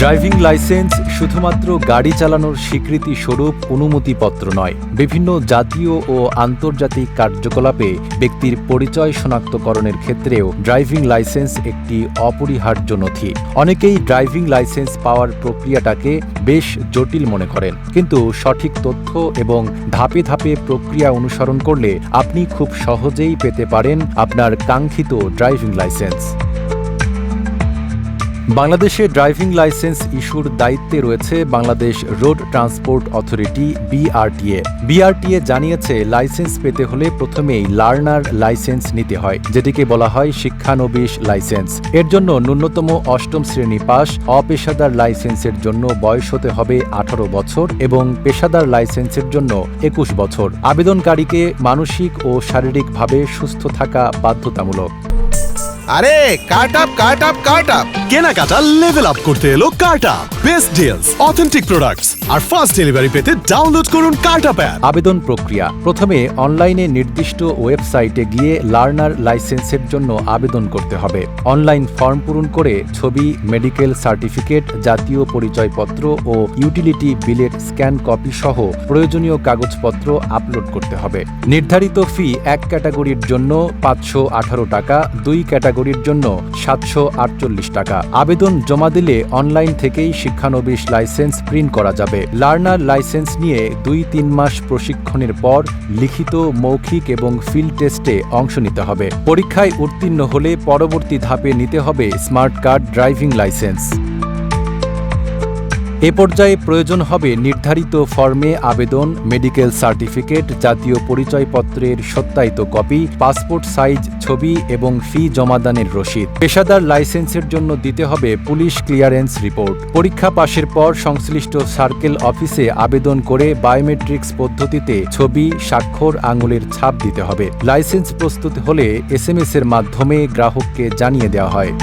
Driving licence শুধুমাত্র গাড়ি চালানোর স্বীকৃতি স্বরূপ অনুমতিপত্র নয়, বিভিন্ন জাতীয় ও আন্তর্জাতিক কার্যকলাপে ব্যক্তির পরিচয় শনাক্তকরণের ক্ষেত্রেও ড্রাইভিং লাইসেন্স একটি অপরিহার্য নথি। অনেকেই ড্রাইভিং লাইসেন্স পাওয়ার প্রক্রিয়াটাকে বেশ জটিল মনে করেন, কিন্তু সঠিক তথ্য এবং ধাপে ধাপে প্রক্রিয়া অনুসরণ করলে আপনি খুব সহজেই পেতে পারেন আপনার কাঙ্ক্ষিত ড্রাইভিং লাইসেন্স। বাংলাদেশে ড্রাইভিং লাইসেন্স ইস্যুর দায়িত্বে রয়েছে Bangladesh road transport authority BRTA. BRTA জানিয়েছে, লাইসেন্স পেতে হলে প্রথমেই লার্নার লাইসেন্স নিতে হয়, যেটিকে বলা হয় শিক্ষানবিশ লাইসেন্স। এর জন্য ন্যূনতম ৮ম শ্রেণী পাস, অপেশাদার লাইসেন্সের জন্য বয়স হতে হবে ১৮ বছর এবং পেশাদার লাইসেন্সের জন্য ২১ বছর। আবেদনকারীকে মানসিক ও শারীরিকভাবে সুস্থ থাকা বাধ্যতামূলক। আরে কার্ট আপ কেনাকাটা লেভেল আপ করতে এলো cart up. Best deals, authentic products আর ফাস্ট ডেলিভারি পেতে ডাউনলোড করুন কার্ট আপ অ্যাপ। আবেদন প্রক্রিয়া: প্রথমে অনলাইনে নির্দিষ্ট ওয়েবসাইটে গিয়ে লার্নার লাইসেন্সের জন্য আবেদন করতে হবে। অনলাইন ফর্ম পূরণ করে ছবি, মেডিকেল সার্টিফিকেট, জাতীয় পরিচয়পত্র ও ইউটিলিটি বিলের স্ক্যান কপি সহ প্রয়োজনীয় কাগজপত্র আপলোড করতে হবে। নির্ধারিত ফি ১ ক্যাটাগরির জন্য ৫১৮ টাকা, ২ ক্যাটাগরির জন্য ৭৪৮ টাকা। আবেদন জমা দিলে অনলাইন থেকেই শিক্ষানবিশ লাইসেন্স প্রিন্ট করা যাবে। লার্নার লাইসেন্স নিয়ে ২-৩ মাস প্রশিক্ষণের পর লিখিত, মৌখিক এবং ফিল্ড টেস্টে অংশ নিতে হবে। পরীক্ষায় উত্তীর্ণ হলে পরবর্তী ধাপে নিতে হবে স্মার্ট কার্ড ড্রাইভিং লাইসেন্স। এ পর্যায়ে প্রয়োজন হবে নির্ধারিত ফর্মে আবেদন, মেডিকেল সার্টিফিকেট, জাতীয় পরিচয়পত্রের সত্যায়িত কপি, পাসপোর্ট সাইজ ছবি এবং ফি জমাদানের রসিদ। পেশাদার লাইসেন্সের জন্য দিতে হবে পুলিশ ক্লিয়ারেন্স রিপোর্ট। পরীক্ষা পাশের পর সংশ্লিষ্ট সার্কেল অফিসে আবেদন করে বায়োমেট্রিক্স পদ্ধতিতে ছবি, স্বাক্ষর, আঙুলের ছাপ দিতে হবে। লাইসেন্স প্রস্তুত হলে SMS এর মাধ্যমে গ্রাহককে জানিয়ে দেওয়া হয়।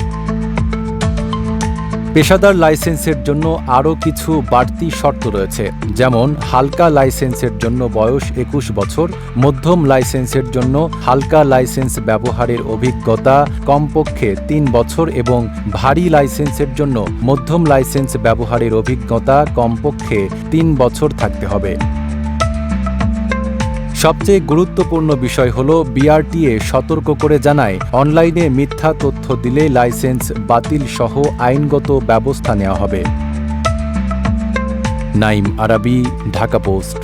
পেশাদার লাইসেন্সের জন্য আরও কিছু বাড়তি শর্ত রয়েছে, যেমন হালকা লাইসেন্সের জন্য বয়স ২১ বছর, মধ্যম লাইসেন্সের জন্য হালকা লাইসেন্স ব্যবহারের অভিজ্ঞতা কমপক্ষে ৩ বছর এবং ভারী লাইসেন্সের জন্য মধ্যম লাইসেন্স ব্যবহারের অভিজ্ঞতা কমপক্ষে ৩ বছর থাকতে হবে। সবচেয়ে গুরুত্বপূর্ণ বিষয় হল, বিআরটিএ সতর্ক করে জানায়, অনলাইনে মিথ্যা তথ্য দিলে লাইসেন্স বাতিল সহ আইনগত ব্যবস্থা নেওয়া হবে। নাইম আরাবী, ঢাকা পোস্ট।